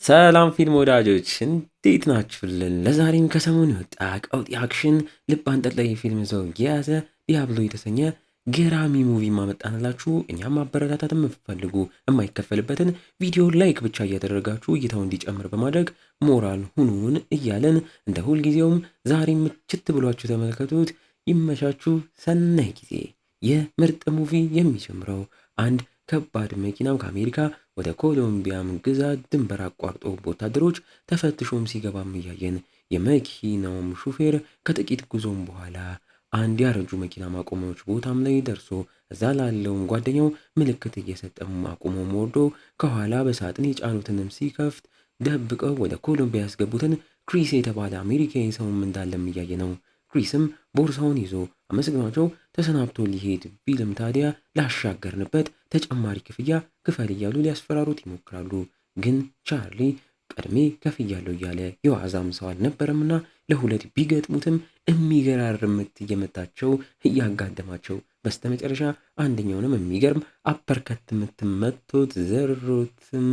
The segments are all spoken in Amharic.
ሰላም ፊልም ወዳጆች እንዴት ናችሁልን? ለዛሬም ከሰሞኑ የወጣ ቀውጢ አክሽን ልብ አንጠልጣይ ፊልም ይዘው የያዘ ዲያብሎ የተሰኘ ገራሚ ሙቪ ማመጣንላችሁ። እኛም ማበረታታት የምትፈልጉ የማይከፈልበትን ቪዲዮ ላይክ ብቻ እያደረጋችሁ እይታው እንዲጨምር በማድረግ ሞራል ሁኑን እያለን እንደ ሁልጊዜውም ዛሬም ምችት ብሏችሁ ተመልከቱት። ይመቻችሁ። ሰናይ ጊዜ። የምርጥ ሙቪ የሚጀምረው አንድ ከባድ መኪናም ከአሜሪካ ወደ ኮሎምቢያም ግዛት ድንበር አቋርጦ ወታደሮች ተፈትሾም ሲገባም እያየን የመኪናውም ሹፌር ከጥቂት ጉዞም በኋላ አንድ ያረጁ መኪና ማቆሚያዎች ቦታም ላይ ደርሶ እዛ ላለውም ጓደኛው ምልክት እየሰጠም አቁሞም ወርዶ ከኋላ በሳጥን የጫኑትንም ሲከፍት ደብቀው ወደ ኮሎምቢያ ያስገቡትን ክሪስ የተባለ አሜሪካዊ ሰውም እንዳለም እያየ ነው። ክሪስም ቦርሳውን ይዞ አመስግኗቸው ተሰናብቶ ሊሄድ ቢልም ታዲያ ላሻገርንበት ተጨማሪ ክፍያ ክፈል እያሉ ሊያስፈራሩት ይሞክራሉ። ግን ቻርሊ ቀድሜ ከፍያለሁ እያለ የዋዛም ሰው አልነበረምና ለሁለት ቢገጥሙትም የሚገራርም ምት እየመታቸው እያጋደማቸው በስተመጨረሻ አንደኛውንም የሚገርም አፐርከት ምትመቶት ዘሮትም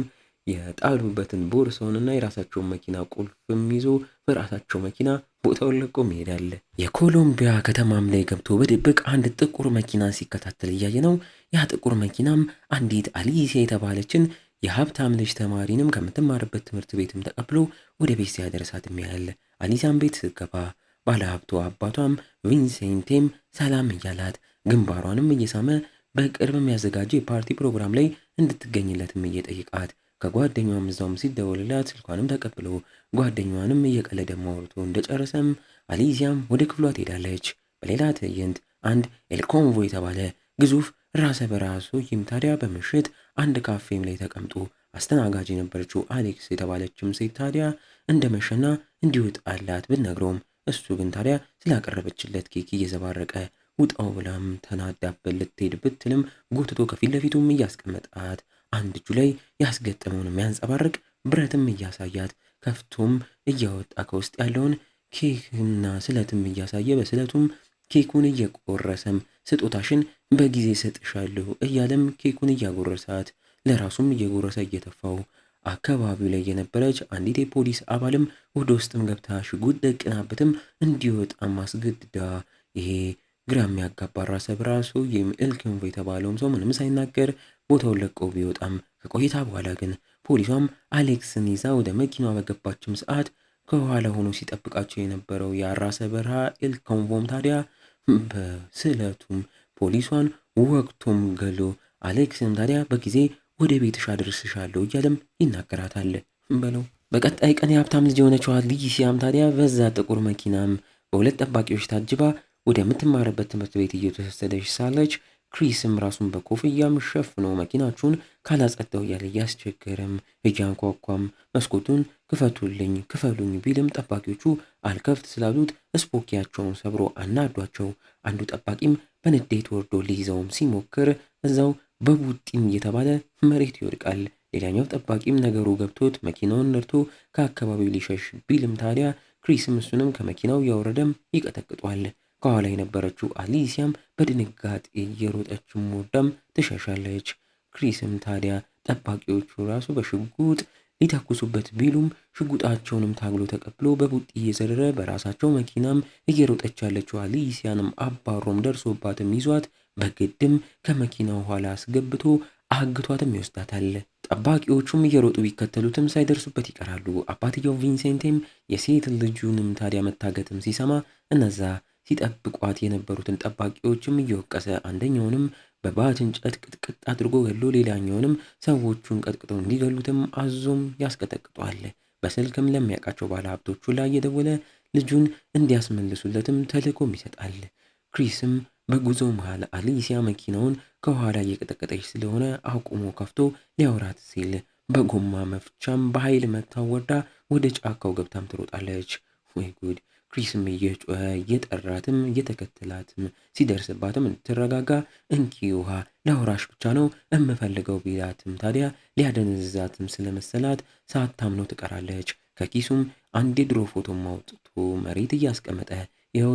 የጣሉበትን ቦርሳውንና የራሳቸውን መኪና ቁልፍም ይዞ በራሳቸው መኪና ቦታውን ለቆ መሄድ አለ። የኮሎምቢያ ከተማም ላይ ገብቶ በድብቅ አንድ ጥቁር መኪና ሲከታተል እያየ ነው። ያ ጥቁር መኪናም አንዲት አሊሲያ የተባለችን የሀብታም ልጅ ተማሪንም ከምትማርበት ትምህርት ቤትም ተቀብሎ ወደ ቤት ሲያደርሳትም ያያል። አሊሲያም ቤት ስትገባ ባለሀብቱ አባቷም ቪንሴንቴም ሰላም እያላት ግንባሯንም እየሳመ በቅርብም ያዘጋጀ የፓርቲ ፕሮግራም ላይ እንድትገኝለትም እየጠይቃት ከጓደኛዋም እዛውም ሲደወልላት ስልኳንም ተቀብሎ ጓደኛዋንም እየቀለደ ማውርቶ እንደጨረሰም አሊሲያም ወደ ክፍሏ ትሄዳለች። በሌላ ትዕይንት አንድ ኤልኮንቮ የተባለ ግዙፍ ራሰ በራሱ ይም ታዲያ በምሽት አንድ ካፌም ላይ ተቀምጦ አስተናጋጅ የነበረችው አሌክስ የተባለችም ሴት ታዲያ እንደመሸና እንዲወጣላት ብትነግረውም እሱ ግን ታዲያ ስላቀረበችለት ኬክ እየዘባረቀ ውጣው ብላም ተናዳበት ልትሄድ ብትልም ጎትቶ ከፊት ለፊቱም እያስቀመጣት አንድ እጁ ላይ ያስገጠመውን የሚያንጸባርቅ ብረትም እያሳያት ከፍቶም እያወጣ ከውስጥ ያለውን ኬክና ስለትም እያሳየ በስለቱም ኬኩን እየቆረሰም ስጦታሽን በጊዜ ሰጥሻለሁ እያለም ኬኩን እያጎረሳት ለራሱም እየጎረሰ እየተፋው አካባቢው ላይ የነበረች አንዲት የፖሊስ አባልም ወደ ውስጥም ገብታ ሽጉጥ ደቅናበትም እንዲወጣም አስገድዳ ይሄ ግራ የሚያጋባ ራሰ በራሱ ኤልኮንቮ የተባለውም ሰው ምንም ሳይናገር ቦታውን ለቆ ቢወጣም ከቆይታ በኋላ ግን ፖሊሷም አሌክስን ይዛ ወደ መኪናዋ በገባችም ሰዓት ከኋላ ሆኖ ሲጠብቃቸው የነበረው የራሰ በረሃ ኤልኮንቮም ታዲያ በስለቱም ፖሊሷን ወቅቶም ገሎ አሌክስንም ታዲያ በጊዜ ወደ ቤትሽ አድርስሻለሁ እያለም ይናገራታል በለው። በቀጣይ ቀን የሀብታም ልጅ የሆነችው አሊሲያም ታዲያ በዛ ጥቁር መኪናም በሁለት ጠባቂዎች ታጅባ ወደምትማርበት ትምህርት ቤት እየተወሰደች ሳለች ክሪስም ራሱን በኮፍያም ሸፍኖ መኪናችሁን ካላጸዳው እያለ እያስቸገረም እያንኳኳም መስኮቱን ክፈቱልኝ ክፈሉኝ ቢልም ጠባቂዎቹ አልከፍት ስላሉት ስፖኪያቸውን ሰብሮ አናዷቸው። አንዱ ጠባቂም በንዴት ወርዶ ሊይዘውም ሲሞክር እዛው በቡጢም እየተባለ መሬት ይወድቃል። ሌላኛው ጠባቂም ነገሩ ገብቶት መኪናውን ነድቶ ከአካባቢው ሊሸሽ ቢልም ታዲያ ክሪስም እሱንም ከመኪናው እያወረደም ይቀጠቅጧል። ከኋላ የነበረችው አሊሲያም በድንጋጤ እየሮጠችም ወርዳም ትሸሻለች። ክሪስም ታዲያ ጠባቂዎቹ ራሱ በሽጉጥ ሊተኩሱበት ቢሉም ሽጉጣቸውንም ታግሎ ተቀብሎ በቡጢ እየዘረረ በራሳቸው መኪናም እየሮጠች ያለችው አሊሲያንም አባሮም ደርሶባትም ይዟት በግድም ከመኪናው ኋላ አስገብቶ አግቷትም ይወስዳታል። ጠባቂዎቹም እየሮጡ ቢከተሉትም ሳይደርሱበት ይቀራሉ። አባትየው ቪንሴንቴም የሴት ልጁንም ታዲያ መታገትም ሲሰማ እነዛ ሲጠብቋት የነበሩትን ጠባቂዎችም እየወቀሰ አንደኛውንም በባት እንጨት ቅጥቅጥ አድርጎ ገሎ ሌላኛውንም ሰዎቹን ቀጥቅጠው እንዲገሉትም አዞም ያስቀጠቅጧል። በስልክም ለሚያውቃቸው ባለሀብቶቹ ላይ እየደወለ ልጁን እንዲያስመልሱለትም ተልእኮም ይሰጣል። ክሪስም በጉዞ መሃል አሊሲያ መኪናውን ከኋላ እየቀጠቀጠች ስለሆነ አቁሞ ከፍቶ ሊያወራት ሲል በጎማ መፍቻም በኃይል መታው ወርዳ ወደ ጫካው ገብታም ትሮጣለች። ወይ ጉድ! ክሪስም እየጮኸ እየጠራትም እየተከተላትም ሲደርስባትም እንድትረጋጋ እንኪ ውሃ ለአውራሽ ብቻ ነው የምፈልገው ቢላትም ታዲያ ሊያደነዝዛትም ስለመሰላት ሳታምነው ትቀራለች። ከኪሱም አንድ የድሮ ፎቶም አውጥቶ መሬት እያስቀመጠ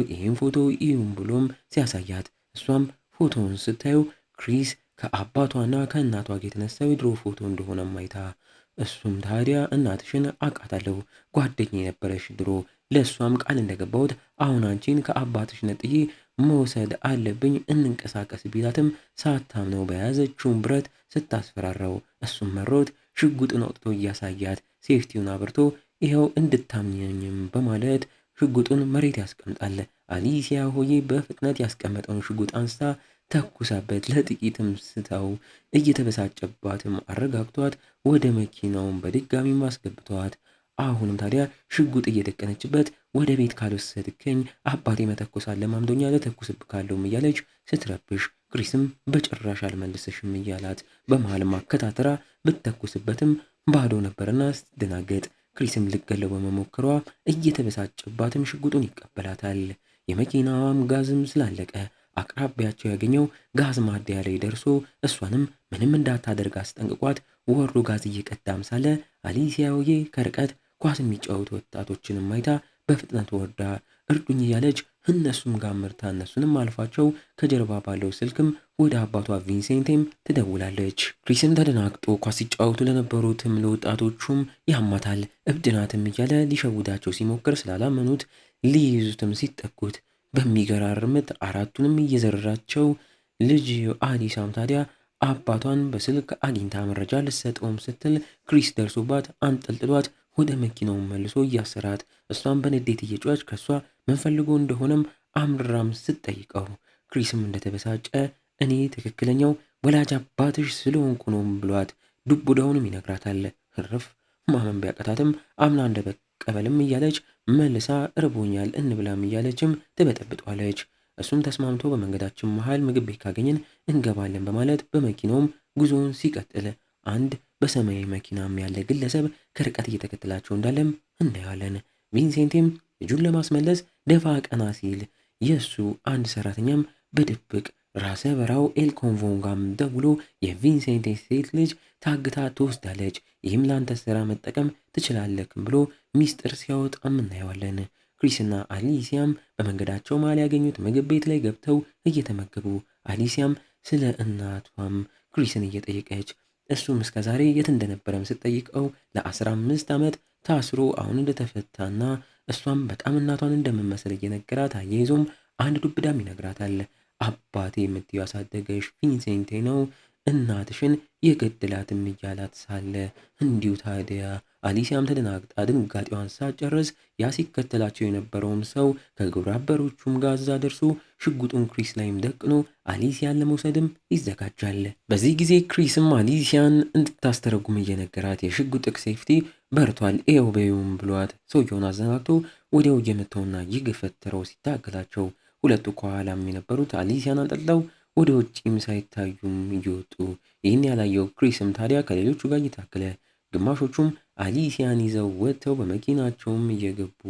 ይህን ፎቶ ይሁን ብሎም ሲያሳያት እሷም ፎቶውን ስታየው ክሪስ ከአባቷና ከእናቷ ጋር የተነሳው የድሮ ፎቶ እንደሆነ ማይታ እሱም ታዲያ እናትሽን አውቃታለሁ፣ ጓደኛዬ ነበረሽ ድሮ፣ ለእሷም ቃል እንደገባሁት አሁን አንቺን ከአባትሽ ነጥዬ መውሰድ አለብኝ እንንቀሳቀስ ቢላትም ሳታምነው በያዘችውን ብረት ስታስፈራራው እሱም መሮት ሽጉጥን አውጥቶ እያሳያት ሴፍቲውን አብርቶ ይኸው እንድታምኘኝም በማለት ሽጉጡን መሬት ያስቀምጣል። አሊሲያ ሆዬ በፍጥነት ያስቀመጠውን ሽጉጥ አንስታ ተኩሳበት ለጥቂትም ስተው እየተበሳጨባትም አረጋግቷት ወደ መኪናውን በድጋሚ አስገብተዋት አሁንም ታዲያ ሽጉጥ እየደቀነችበት ወደ ቤት ካልወሰድከኝ አባቴ መተኮስ ለማምዶኛ ለተኩስብካለሁም እያለች ስትረብሽ ክሪስም በጭራሽ አልመልስሽም እያላት በመሃል ማከታተራ ብትተኩስበትም ባዶ ነበርና ስትደናገጥ ክሪስም ልገለው በመሞከሯ እየተበሳጨባትም ሽጉጡን ይቀበላታል። የመኪናዋም ጋዝም ስላለቀ አቅራቢያቸው ያገኘው ጋዝ ማደያ ላይ ደርሶ እሷንም ምንም እንዳታደርግ አስጠንቅቋት ወሮ ጋዝ እየቀዳም ሳለ አሊሲያውዬ ከርቀት ኳስ የሚጫወቱ ወጣቶችንም አይታ በፍጥነት ወርዳ እርዱኝ እያለች እነሱም ጋር ምርታ እነሱንም አልፋቸው ከጀርባ ባለው ስልክም ወደ አባቷ ቪንሴንቴም ትደውላለች። ክሪስም ተደናግጦ ኳስ ሲጫወቱ ለነበሩትም ለወጣቶቹም ያማታል እብድናትም እያለ ሊሸውዳቸው ሲሞክር ስላላመኑት ሊይዙትም ሲጠጉት በሚገራርምት አራቱንም እየዘረራቸው ልጅ አሊሳም ታዲያ አባቷን በስልክ አግኝታ መረጃ ልትሰጠውም ስትል ክሪስ ደርሶባት አንጠልጥሏት ወደ መኪናው መልሶ እያሰራት እሷን በንዴት እየጮኸች ከሷ ምን ፈልጎ እንደሆነም አምርራም ስትጠይቀው ክሪስም እንደተበሳጨ እኔ ትክክለኛው ወላጅ አባትሽ ስለሆንኩ ነው ብሏት ዱቡዳውንም ይነግራታል። እርፍ ማመን ቢያቀታትም አምና እንደበቀበልም እያለች መልሳ እርቦኛል እንብላም እያለችም ትበጠብጧለች። እሱም ተስማምቶ በመንገዳችን መሃል ምግብ ቤት ካገኘን እንገባለን በማለት በመኪናውም ጉዞውን ሲቀጥል አንድ በሰማያዊ መኪናም ያለ ግለሰብ ከርቀት እየተከተላቸው እንዳለም እናያለን። ቪንሴንቴም ልጁን ለማስመለስ ደፋ ቀና ሲል የእሱ አንድ ሰራተኛም በድብቅ ራሰ በራው ኤልኮንቮን ጋም ደውሎ የቪንሴንቴ ሴት ልጅ ታግታ ትወስዳለች፣ ይህም ላንተ ስራ መጠቀም ትችላለክም ብሎ ሚስጥር ሲያወጣም እናየዋለን። ክሪስና አሊሲያም በመንገዳቸው መሃል ያገኙት ምግብ ቤት ላይ ገብተው እየተመገቡ አሊሲያም ስለ እናቷም ክሪስን እየጠየቀች እሱም እስከ ዛሬ የት እንደነበረም ስትጠይቀው ለ15 ዓመት ታስሮ አሁን እንደተፈታና እሷም በጣም እናቷን እንደምመስል እየነገራት አያይዞም አንድ ዱብዳም ይነግራታል። አባቴ የምትይው ያሳደገሽ ቪንሴንቴ ነው፣ እናትሽን የገደላትም እያላት ሳለ እንዲሁ ታዲያ አሊሲያም ተደናግጣ ድንጋጤዋን ሳትጨርስ ያ ሲከተላቸው የነበረውም ሰው ከግብረ አበሮቹም ጋር እዛ ደርሶ ሽጉጡን ክሪስ ላይም ደቅኖ አሊሲያን ለመውሰድም ይዘጋጃል። በዚህ ጊዜ ክሪስም አሊሲያን እንድታስተረጉም እየነገራት የሽጉጥ ሴፍቲ በርቷል ኤው በዩም ብሏት ሰውየውን አዘናግቶ ወዲያው እየመተውና እየገፈተረው ሲታገላቸው ሁለቱ ከኋላም የነበሩት አሊሲያን አንጠልጥለው ወደ ውጭም ሳይታዩም እየወጡ ይህን ያላየው ክሪስም ታዲያ ከሌሎቹ ጋር እየታገለ ግማሾቹም አሊሲያን ይዘው ወጥተው በመኪናቸውም እየገቡ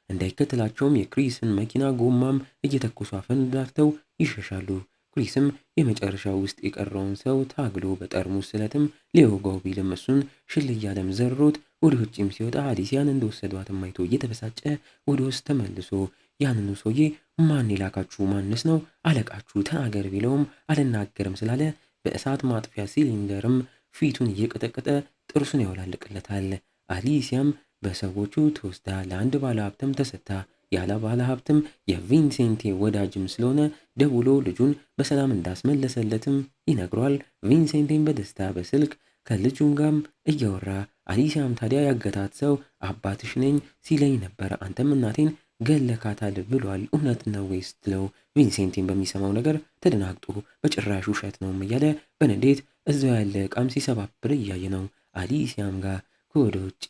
እንዳይከተላቸውም የክሪስን መኪና ጎማም እየተኮሱ አፈንዳርተው ይሸሻሉ። ክሪስም የመጨረሻ ውስጥ የቀረውን ሰው ታግሎ በጠርሙስ ስለትም ሊወጋው ቢልም እሱን ሽል እያለም ዘሮት ወደ ውጭም ሲወጣ አሊሲያን እንደወሰዷትም አይቶ እየተበሳጨ ወደ ውስጥ ተመልሶ ያንኑ ሰውዬ ማን የላካችሁ ማንስ ነው አለቃችሁ ተናገር ቢለውም አልናገርም ስላለ በእሳት ማጥፊያ ሲሊንደርም ፊቱን እየቀጠቀጠ ጥርሱን ያወላልቅለታል። አሊሲያም በሰዎቹ ተወስዳ ለአንድ ባለ ሀብትም ተሰጥታ ያለ ባለ ሀብትም የቪንሴንቴ ወዳጅም ስለሆነ ደውሎ ልጁን በሰላም እንዳስመለሰለትም ይነግሯል። ቪንሴንቴን በደስታ በስልክ ከልጁን ጋም እያወራ አሊሲያም ታዲያ ያገታት ሰው አባትሽ ነኝ ሲለኝ ነበር፣ አንተም እናቴን ገለካታል ብሏል፣ እውነት ነው ወይ ስትለው ቪንሴንቴን በሚሰማው ነገር ተደናግጦ በጭራሽ ውሸት ነው እያለ በንዴት እዛው ያለ ዕቃም ሲሰባብር እያየ ነው። አሊሲያም ጋር ከወደ ውጭ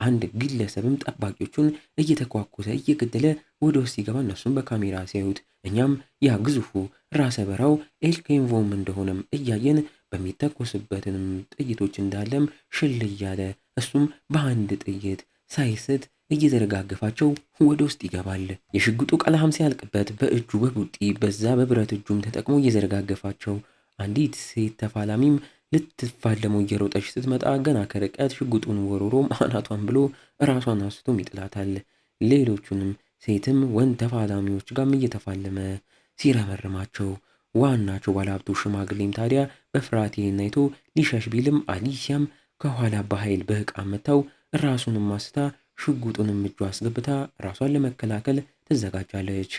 አንድ ግለሰብም ጠባቂዎቹን እየተኳኮሰ እየገደለ ወደ ውስጥ ሲገባ እነሱም በካሜራ ሲያዩት እኛም ያ ግዙፉ ራሰ በራው ኤልኬንቮም እንደሆነም እያየን በሚተኮስበትንም ጥይቶች እንዳለም ሽል እያለ እሱም በአንድ ጥይት ሳይስት እየዘረጋገፋቸው ወደ ውስጥ ይገባል። የሽጉጡ ቀለሃም ሲያልቅበት በእጁ በቡጢ በዛ በብረት እጁም ተጠቅሞ እየዘረጋገፋቸው አንዲት ሴት ተፋላሚም ልትፋለመው እየሮጠች ስትመጣ ገና ከርቀት ሽጉጡን ወሮሮም አናቷን ብሎ ራሷን አንስቶም ይጥላታል። ሌሎቹንም ሴትም ወንድ ተፋላሚዎች ጋርም እየተፋለመ ሲረመርማቸው ዋናቸው ባለሀብቱ ሽማግሌም ታዲያ በፍርሃት ይሄን አይቶ ሊሸሽ ቢልም አሊሲያም ከኋላ በኃይል በዕቃ መታው ራሱንም ማስታ ሽጉጡንም እጇ አስገብታ ራሷን ለመከላከል ትዘጋጃለች።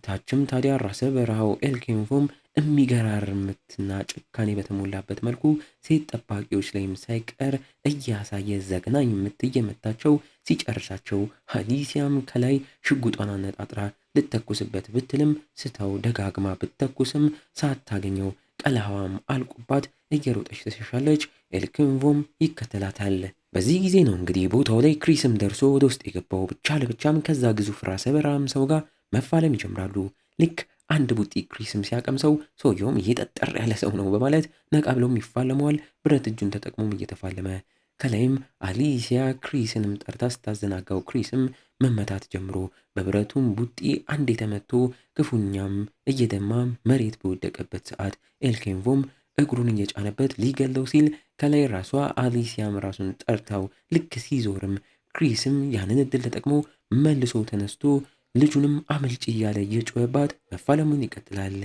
ታችም ታዲያ ራሰ በረሃው ኤልኬንፎም የሚገራርምትና ጭካኔ በተሞላበት መልኩ ሴት ጠባቂዎች ላይም ሳይቀር እያሳየ ዘግናኝ ምት እየመታቸው ሲጨርሳቸው አሊሲያም ከላይ ሽጉጧን አነጣጥራ ልተኩስበት ብትልም ስተው ደጋግማ ብትተኩስም ሳታገኘው ቀለሃዋም አልቆባት እየሮጠች ትሸሻለች። ኤልኬንፎም ይከተላታል። በዚህ ጊዜ ነው እንግዲህ ቦታው ላይ ክሪስም ደርሶ ወደ ውስጥ የገባው። ብቻ ለብቻም ከዛ ግዙፍ ራሰ በረሃም ሰው ጋር መፋለም ይጀምራሉ። ልክ አንድ ቡጢ ክሪስም ሲያቀምሰው ሰውየውም እየጠጠር ያለ ሰው ነው በማለት ነቃ ብለውም ይፋለመዋል። ብረት እጁን ተጠቅሞም እየተፋለመ ከላይም አሊሲያ ክሪስንም ጠርታ ስታዘናጋው ክሪስም መመታት ጀምሮ በብረቱም ቡጢ አንድ የተመቶ ክፉኛም እየደማ መሬት በወደቀበት ሰዓት ኤልኬንፎም እግሩን እየጫነበት ሊገለው ሲል ከላይ ራሷ አሊሲያም ራሱን ጠርታው ልክ ሲዞርም ክሪስም ያንን እድል ተጠቅሞ መልሶ ተነስቶ ልጁንም አመልጭ እያለ እየጮኸባት መፋለሙን ይቀጥላል።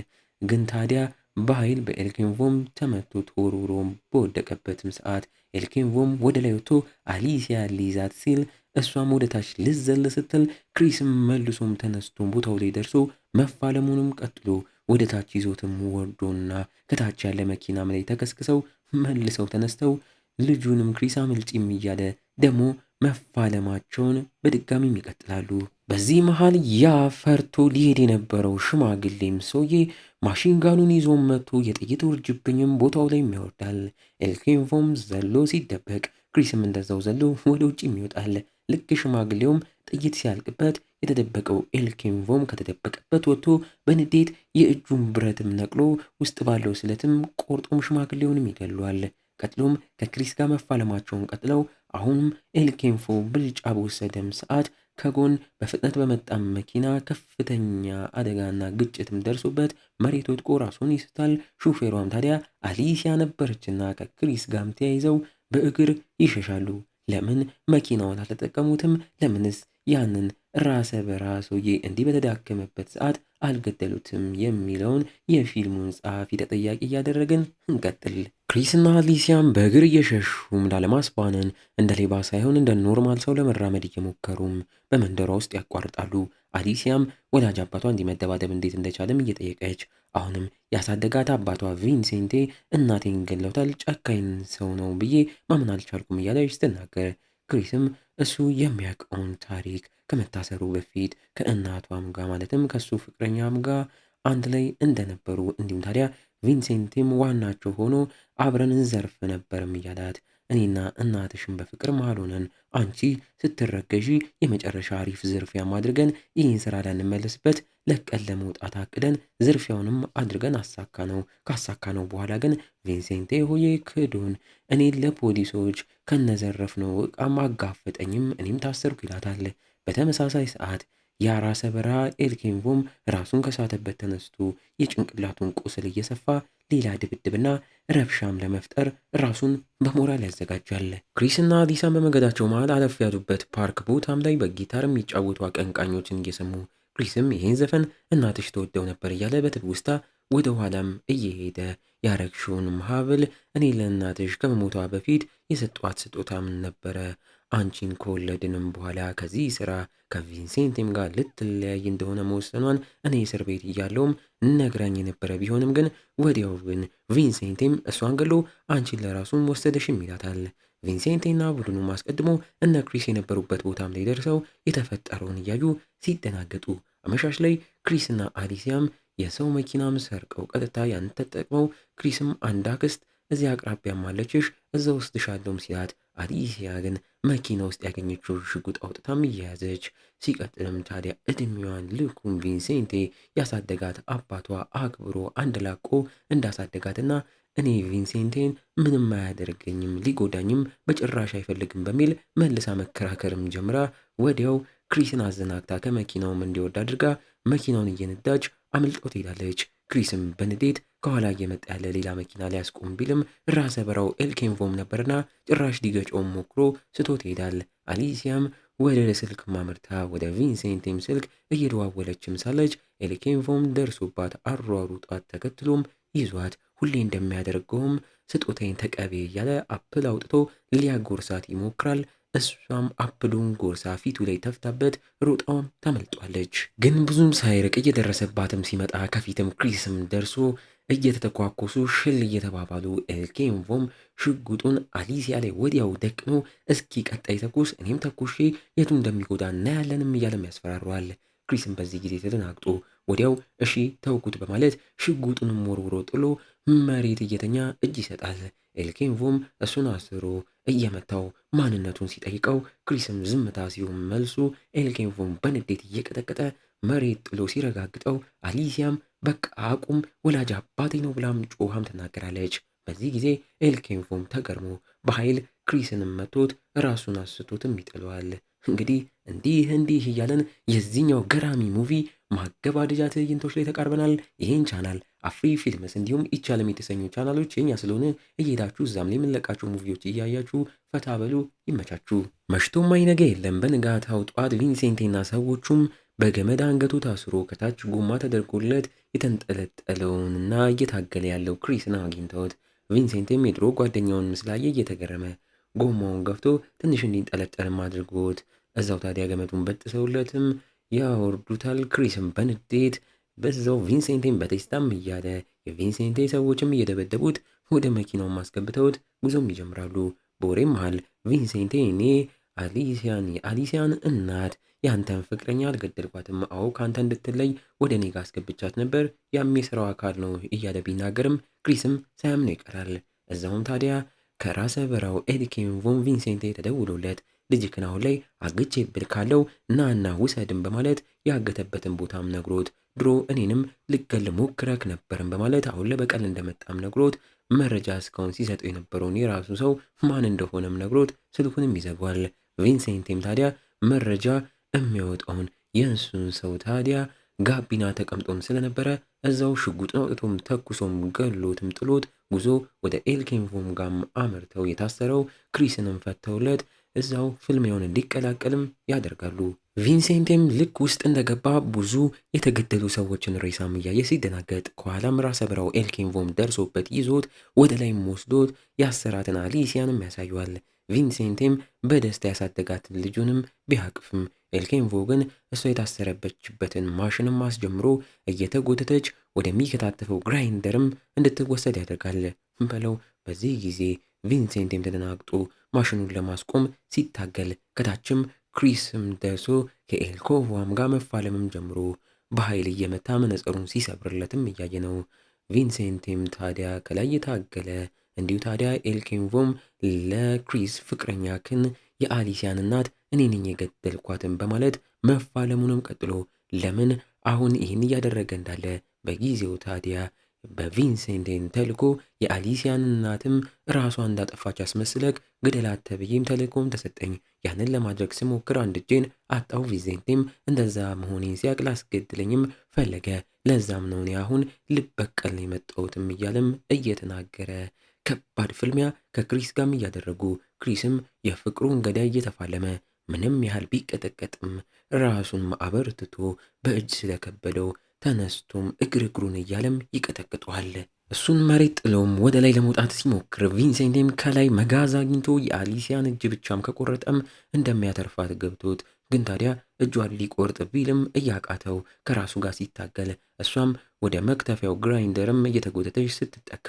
ግን ታዲያ በኃይል በኤልኬንፎም ተመቶ ተወርውሮም በወደቀበትም ሰዓት ኤልኬንፎም ወደ ላይ ወጥቶ አሊሲያ ሊይዛት ሲል እሷም ወደ ታች ልዘል ስትል ክሪስም መልሶም ተነስቶ ቦታው ላይ ደርሶ መፋለሙንም ቀጥሎ ወደ ታች ይዞትም ወርዶና ከታች ያለ መኪናም ላይ ተከስክሰው መልሰው ተነስተው ልጁንም ክሪስ አመልጭም እያለ ደግሞ መፋለማቸውን በድጋሚም ይቀጥላሉ። በዚህ መሃል ያ ፈርቶ ሊሄድ የነበረው ሽማግሌም ሰውዬ ማሽንጋኑን ይዞ መጥቶ የጥይት ውርጅብኝም ቦታው ላይ ይወርዳል። ኤልኬንፎም ዘሎ ሲደበቅ ክሪስም እንደዛው ዘሎ ወደ ውጭ ይወጣል። ልክ ሽማግሌውም ጥይት ሲያልቅበት የተደበቀው ኤልኬንፎም ከተደበቀበት ወጥቶ በንዴት የእጁን ብረትም ነቅሎ ውስጥ ባለው ስለትም ቆርጦም ሽማግሌውንም ይገሏል። ቀጥሎም ከክሪስ ጋር መፋለማቸውን ቀጥለው አሁንም ኤልኬንፎ ብልጫ በወሰደም ሰዓት ከጎን በፍጥነት በመጣም መኪና ከፍተኛ አደጋና ግጭትም ደርሶበት መሬት ወድቆ ራሱን ይስታል። ሹፌሯም ታዲያ አሊሲያ ነበረችና ከክሪስ ጋርም ተያይዘው በእግር ይሸሻሉ። ለምን መኪናውን አልተጠቀሙትም? ለምንስ ያንን ራሰ በራ ሰውዬ እንዲህ በተዳከመበት ሰዓት አልገደሉትም? የሚለውን የፊልሙን ጸሐፊ ተጠያቂ እያደረግን እንቀጥል። ክሪስና አሊሲያም በእግር እየሸሹም ላለማስባነን እንደ ሌባ ሳይሆን እንደ ኖርማል ሰው ለመራመድ እየሞከሩም በመንደሯ ውስጥ ያቋርጣሉ። አሊሲያም ወላጅ አባቷ እንዲመደባደብ እንዴት እንደቻለም እየጠየቀች አሁንም ያሳደጋት አባቷ ቪንሴንቴ እናቴን ገለውታል፣ ጨካኝ ሰው ነው ብዬ ማመን አልቻልኩም እያለች ስትናገር ክሪስም እሱ የሚያውቀውን ታሪክ ከመታሰሩ በፊት ከእናቷም ጋር ማለትም ከሱ ፍቅረኛም ጋር አንድ ላይ እንደነበሩ እንዲሁም ታዲያ ቪንሴንቴም ዋናቸው ሆኖ አብረን እንዘርፍ ነበርም እያላት እኔና እናትሽን በፍቅር መሃል ሆነን አንቺ ስትረገዢ የመጨረሻ አሪፍ ዝርፊያም አድርገን ይህን ስራ ላንመለስበት ለቀን ለመውጣት አቅደን ዝርፊያውንም አድርገን ካሳካ ነው በኋላ ግን ቪንሴንቴ ሆዬ ክዶን እኔን ለፖሊሶች ከነዘረፍነው ዕቃም አጋፈጠኝም እኔም ታሰርኩ ይላታል። በተመሳሳይ ሰዓት የራሰ በራ ኤልኬንፎም ራሱን ከሳተበት ተነስቶ የጭንቅላቱን ቁስል እየሰፋ ሌላ ድብድብና ረብሻም ለመፍጠር ራሱን በሞራል ያዘጋጃል። ክሪስና አሊሳም በመንገዳቸው መሃል አለፍ ያሉበት ፓርክ ቦታም ላይ በጊታር የሚጫወቱ አቀንቃኞችን እየሰሙ ክሪስም ይህን ዘፈን እናትሽ ተወደው ነበር እያለ በትውስታ ወደ ኋላም እየሄደ ያረግሽውን ሀብል እኔ ለእናትሽ ከመሞቷ በፊት የሰጧት ስጦታም ነበረ። አንቺን ከወለድንም በኋላ ከዚህ ስራ ከቪንሴንቴም ጋር ልትለያይ እንደሆነ መወሰኗን እኔ እስር ቤት እያለውም ነግራኝ የነበረ ቢሆንም ግን ወዲያው ግን ቪንሴንቴም እሷን ገሎ አንቺን ለራሱም ወሰደሽም ይላታል። ቪንሴንቴና ቡድኑም አስቀድሞ እነ ክሪስ የነበሩበት ቦታም ላይ ደርሰው የተፈጠረውን እያዩ ሲደናገጡ አመሻሽ ላይ ክሪስና አሊሲያም የሰው መኪናም ሰርቀው ቀጥታ ያን ተጠቅመው ክሪስም አንድ አክስት እዚያ አቅራቢያም አለችሽ እዛ ወስድሻለሁም ሲላት አሊሲያ ግን መኪና ውስጥ ያገኘችው ሽጉጥ አውጥታም እየያዘች ሲቀጥልም ታዲያ እድሜዋን ልኩን ቪንሴንቴ ያሳደጋት አባቷ አክብሮ አንድ ላቆ እንዳሳደጋትና እኔ ቪንሴንቴን ምንም አያደርገኝም ሊጎዳኝም በጭራሽ አይፈልግም በሚል መልሳ መከራከርም ጀምራ ወዲያው ክሪስን አዘናግታ ከመኪናውም እንዲወርድ አድርጋ መኪናውን እየነዳች አምልጠው ትሄዳለች። ክሪስም በንዴት ከኋላ እየመጣ ያለ ሌላ መኪና ሊያስቆም ቢልም ራሰ በራው ኤልኬንፎም ነበርና ጭራሽ ሊገጨውም ሞክሮ ስቶት ይሄዳል። አሊሲያም ወደ ስልክ ማምርታ ወደ ቪንሴንቴም ስልክ እየደዋወለችም ሳለች ኤልኬንፎም ደርሶባት አሯሩጧት ተከትሎም ይዟት ሁሌ እንደሚያደርገውም ስጦታዬን ተቀቤ እያለ አፕል አውጥቶ ሊያጎርሳት ይሞክራል። እሷም አፕሉን ጎርሳ ፊቱ ላይ ተፍታበት ሮጣውም ታመልጧለች። ግን ብዙም ሳይርቅ እየደረሰባትም ሲመጣ ከፊትም ክሪስም ደርሶ እየተተኳኮሱ ሽል እየተባባሉ ኤልኬንቮም ሽጉጡን አሊሲያ ላይ ወዲያው ደቅኖ እስኪ ቀጣይ ተኩስ እኔም ተኩሼ የቱ እንደሚጎዳ እናያለንም እያለም ያስፈራረዋል። ክሪስም በዚህ ጊዜ ተደናግጦ ወዲያው እሺ ተውኩት በማለት ሽጉጡንም ወርውሮ ጥሎ መሬት እየተኛ እጅ ይሰጣል። ኤልኬንቮም እሱን አስሮ እየመታው ማንነቱን ሲጠይቀው ክሪስም ዝምታ ሲሆን መልሱ ኤልኬንቮም በንዴት እየቀጠቀጠ መሬት ጥሎ ሲረጋግጠው አሊሲያም በቃ አቁም ወላጅ አባቴ ነው ብላም ጮሃም ትናገራለች። በዚህ ጊዜ ኤልኬንቮም ተገርሞ በኃይል ክሪስንም መቶት ራሱን አስቶትም ይጥለዋል። እንግዲህ እንዲህ እያለን የዚህኛው ገራሚ ሙቪ ማገባደጃ ትዕይንቶች ላይ ተቃርበናል። ይህን ቻናል አፍሪ ፊልምስ እንዲሁም ኢቻለም የተሰኙ ቻናሎች የኛ ስለሆነ እየሄዳችሁ እዛም ላይ የምንለቃቸው ሙቪዎች እያያችሁ ፈታ በሉ። ይመቻችሁ። መሽቶም አይነጋ የለም። በንጋታው ጧት ቪንሴንቴና ሰዎቹም በገመድ አንገቱ ታስሮ ከታች ጎማ ተደርጎለት የተንጠለጠለውንና እየታገለ ያለው ክሪስን አግኝተውት ቪንሴንትም የድሮ ጓደኛውን ምስላየ እየተገረመ ጎማውን ገፍቶ ትንሽ እንዲንጠለጠልም አድርጎት እዛው ታዲያ ገመዱን በጥሰውለትም ያወርዱታል። ክሪስም በንዴት በዛው ቪንሴንቴን በቴስታም እያለ የቪንሴንቴ ሰዎችም እየደበደቡት ወደ መኪናው ማስገብተውት ጉዞም ይጀምራሉ። በወሬም መሃል ቪንሴንቴ እኔ የአሊሲያን እናት ያንተን ፍቅረኛ አልገደልኳትም፣ አዎ ከአንተ እንድትለይ ወደ እኔ ጋር አስገብቻት ነበር፣ ያም የሥራው አካል ነው እያለ ቢናገርም ክሪስም ሳያምነው ይቀራል። እዛውም ታዲያ ከራሰ በራው ኤልኬንቮም ቪንሴንቴ ተደውሎለት ልጅክን አሁን ላይ አግቼብህ ካለው ናና ውሰድም በማለት ያገተበትን ቦታም ነግሮት ድሮ እኔንም ልገል ሞክረክ ነበርም በማለት አሁን ለበቀል እንደመጣም ነግሮት መረጃ እስካሁን ሲሰጠው የነበረውን የራሱ ሰው ማን እንደሆነም ነግሮት ስልኩንም ይዘጓል። ቪንሴንቴም ታዲያ መረጃ የሚያወጣውን የእንሱን ሰው ታዲያ ጋቢና ተቀምጦም ስለነበረ እዛው ሽጉጥን አውጥቶም ተኩሶም ገሎትም ጥሎት ጉዞ ወደ ኤልኬንቮም ጋም አመርተው የታሰረው ክሪስንም ፈተውለት እዛው ፍልሚያውን እንዲቀላቀልም ያደርጋሉ። ቪንሴንቴም ልክ ውስጥ እንደገባ ብዙ የተገደሉ ሰዎችን ሬሳም እያየ ሲደናገጥ ከኋላም ራሰ በራው ኤልኬንቮም ደርሶበት ይዞት ወደ ላይም ወስዶት ያሰራትን አሊሲያንም ያሳየዋል። ቪንሴንቴም በደስታ ያሳደጋትን ልጁንም ቢያቅፍም ኤልኬንቮ ግን እሷ የታሰረበችበትን ማሽንም አስጀምሮ እየተጎተተች ወደሚከታተፈው ግራይንደርም እንድትወሰድ ያደርጋል። በለው በዚህ ጊዜ ቪንሴንቴም ተደናግጦ ማሽኑን ለማስቆም ሲታገል ከታችም ክሪስም ደርሶ ከኤልኮቫም ጋር መፋለምም ጀምሮ በኃይል እየመታ መነጽሩን ሲሰብርለትም እያየ ነው። ቪንሴንቴም ታዲያ ከላይ የታገለ እንዲሁ ታዲያ ኤልኬንቮም ለክሪስ ፍቅረኛክን የአሊሲያን እናት እኔ ነኝ የገደልኳትን በማለት መፋለሙንም ቀጥሎ ለምን አሁን ይህን እያደረገ እንዳለ በጊዜው ታዲያ በቪንሴንቴን ተልኮ የአሊሲያን እናትም ራሷ እንዳጠፋች አስመስለክ ግደላት ተብዬም ተልኮም ተሰጠኝ። ያንን ለማድረግ ስሞክር አንድ እጄን አጣው። ቪንሴንቴም እንደዛ መሆኔን ሲያቅ ላስገድለኝም ፈለገ። ለዛም ነው እኔ አሁን ልበቀል ነው የመጣሁትም እያለም እየተናገረ ከባድ ፍልሚያ ከክሪስ ጋርም እያደረጉ ክሪስም የፍቅሩን ገዳይ እየተፋለመ ምንም ያህል ቢቀጠቀጥም ራሱን ማዕበር ትቶ በእጅ ስለከበደው ተነስቶም እግሩን እያለም ይቀጠቅጠዋል። እሱን መሬት ጥሎም ወደ ላይ ለመውጣት ሲሞክር ቪንሴንቴም ከላይ መጋዝ አግኝቶ የአሊሲያን እጅ ብቻም ከቆረጠም እንደሚያተርፋት ገብቶት ግን ታዲያ እጇን ሊቆርጥ ቢልም እያቃተው ከራሱ ጋር ሲታገል እሷም ወደ መክተፊያው ግራይንደርም እየተጎተተች ስትጠጋ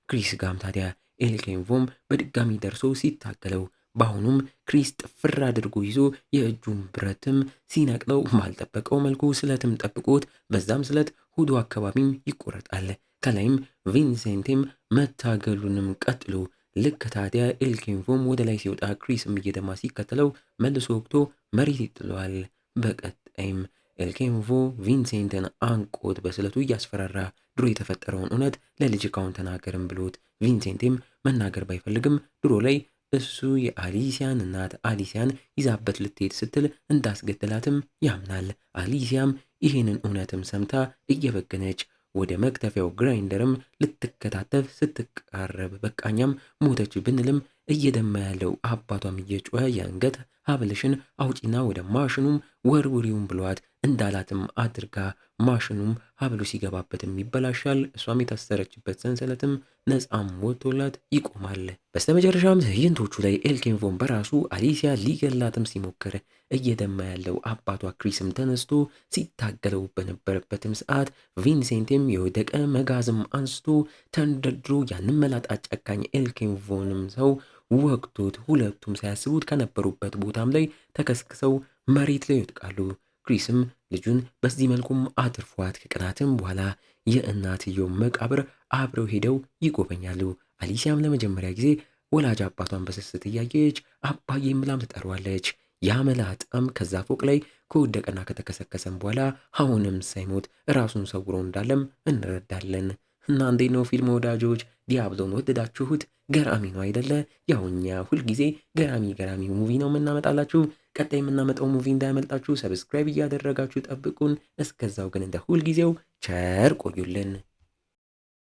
ክሪስ ጋም ታዲያ ኤልኬንቮም በድጋሚ ደርሶ ሲታገለው በአሁኑም ክሪስ ጥፍር አድርጎ ይዞ የእጁን ብረትም ሲነቅለው ባልጠበቀው መልኩ ስለትም ጠብቆት በዛም ስለት ሆዱ አካባቢም ይቆረጣል። ከላይም ቪንሴንቴም መታገሉንም ቀጥሎ ልክ ታዲያ ኤልኬንቮም ወደ ላይ ሲወጣ ክሪስም እየደማ ሲከተለው መልሶ ወቅቶ መሬት ይጥለዋል። በቀጣይም ኤልኬንቮ ቪንሴንትን አንቆት በስለቱ እያስፈራራ ድሮ የተፈጠረውን እውነት ለልጅ ካሁን ተናገርም ብሎት ቪንሴንቴም መናገር ባይፈልግም ድሮ ላይ እሱ የአሊሲያን እናት አሊሲያን ይዛበት ልትሄድ ስትል እንዳስገደላትም ያምናል። አሊሲያም ይህንን እውነትም ሰምታ እየበገነች ወደ መክተፊያው ግራይንደርም ልትከታተፍ ስትቃረብ በቃኛም ሞተች ብንልም እየደማ ያለው አባቷም እየጮኸ የአንገት ሀብልሽን አውጪና ወደ ማሽኑም ወርውሪውን ብሏት እንዳላትም አድርጋ ማሽኑም ሀብሉ ሲገባበትም ይበላሻል። እሷም የታሰረችበት ሰንሰለትም ነፃም ወጥቶላት ይቆማል። በስተመጨረሻም ትዕይንቶቹ ላይ ኤልኬንቮን በራሱ አሊሲያ ሊገላትም ሲሞክር እየደማ ያለው አባቷ ክሪስም ተነስቶ ሲታገለው በነበረበትም ሰዓት ቪንሴንትም የወደቀ መጋዝም አንስቶ ተንደርድሮ ያንን መላጣ ጨካኝ ኤልኬንቮንም ሰው ወቅቶት ሁለቱም ሳያስቡት ከነበሩበት ቦታም ላይ ተከስክሰው መሬት ላይ ይወድቃሉ። ክሪስም ልጁን በዚህ መልኩም አትርፏት ከቀናትም በኋላ የእናትየው መቃብር አብረው ሄደው ይጎበኛሉ። አሊሲያም ለመጀመሪያ ጊዜ ወላጅ አባቷን በስስት እያየች አባዬ ብላም ትጠራዋለች። ያ መላጣም ከዛ ፎቅ ላይ ከወደቀና ከተከሰከሰም በኋላ አሁንም ሳይሞት ራሱን ሰውሮ እንዳለም እንረዳለን። እና እንዴት ነው ፊልም ወዳጆች? ዲያብሎን ወደዳችሁት? ገራሚ ነው አይደለ? ያው እኛ ሁልጊዜ ገራሚ ሙቪ ነው የምናመጣላችሁ። ቀጣይ የምናመጣው ሙቪ እንዳያመልጣችሁ ሰብስክራይብ እያደረጋችሁ ጠብቁን። እስከዛው ግን እንደ ሁልጊዜው ቸር ቆዩልን።